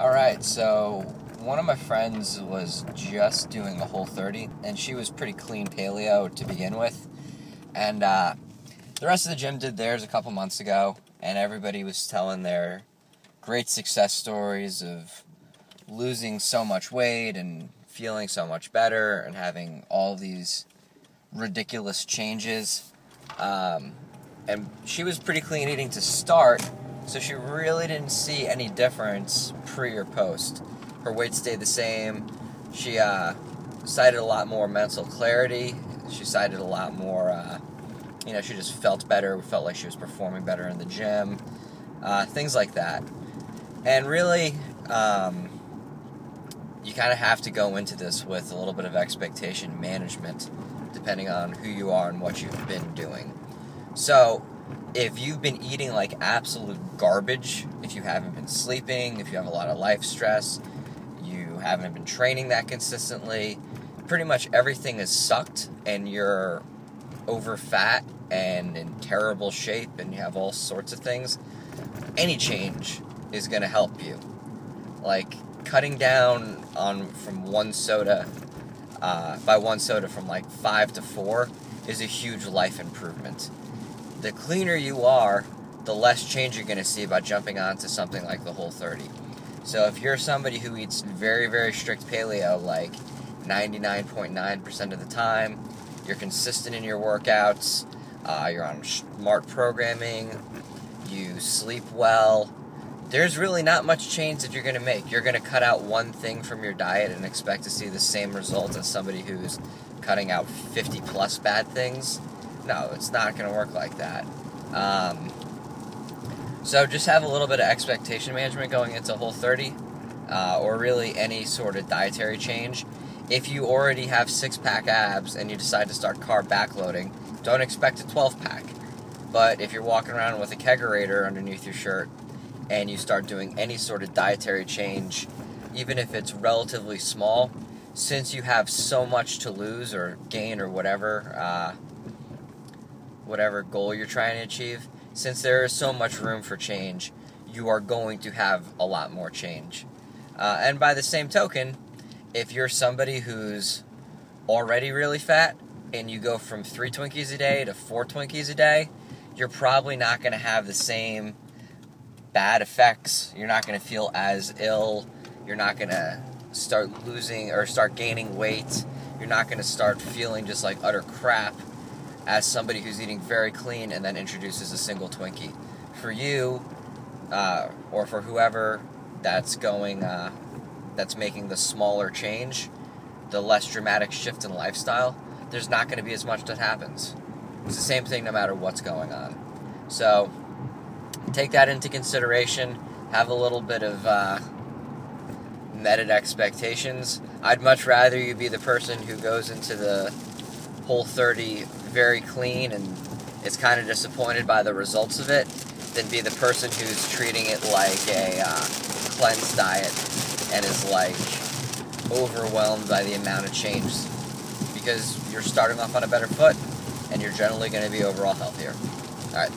Alright, so one of my friends was just doing a Whole30, and she was pretty clean paleo to begin with. And the rest of the gym did theirs a couple months ago, and everybody was telling their great success stories of losing so much weight and feeling so much better and having all these ridiculous changes. And she was pretty clean eating to start, so she really didn't see any difference pre or post. Her weight stayed the same. She cited a lot more mental clarity. She cited a lot more, she just felt better, felt like she was performing better in the gym, things like that. And really, you kind of have to go into this with a little bit of expectation management, depending on who you are and what you've been doing. So, if you've been eating like absolute garbage, if you haven't been sleeping, if you have a lot of life stress, you haven't been training that consistently, pretty much everything is sucked and you're over fat and in terrible shape and you have all sorts of things, any change is going to help you. Like cutting down from one soda from like 5 to 4 is a huge life improvement. The cleaner you are, the less change you're going to see by jumping onto something like the Whole30. So if you're somebody who eats very, very strict paleo, like 99.9% of the time, you're consistent in your workouts, you're on smart programming, you sleep well, there's really not much change that you're going to make. You're going to cut out one thing from your diet and expect to see the same results as somebody who's cutting out 50 plus bad things. No, it's not going to work like that. So just have a little bit of expectation management going into Whole30, or really any sort of dietary change. If you already have 6-pack abs and you decide to start carb backloading, don't expect a 12-pack. But if you're walking around with a kegerator underneath your shirt and you start doing any sort of dietary change, even if it's relatively small, since you have so much to lose or gain or whatever goal you're trying to achieve, since there is so much room for change, you are going to have a lot more change. And by the same token, if you're somebody who's already really fat and you go from 3 Twinkies a day to 4 Twinkies a day, you're probably not going to have the same bad effects. You're not going to feel as ill. You're not going to start losing or start gaining weight. You're not going to start feeling just like utter crap as somebody who's eating very clean and then introduces a single Twinkie. For you, or for whoever that's making the smaller change, the less dramatic shift in lifestyle, there's not going to be as much that happens. It's the same thing no matter what's going on. So, take that into consideration. Have a little bit of netted expectations. I'd much rather you be the person who goes into the Whole30 very clean and is kind of disappointed by the results of it than be the person who's treating it like a cleanse diet and is like overwhelmed by the amount of change, because you're starting off on a better foot and you're generally going to be overall healthier. Alright.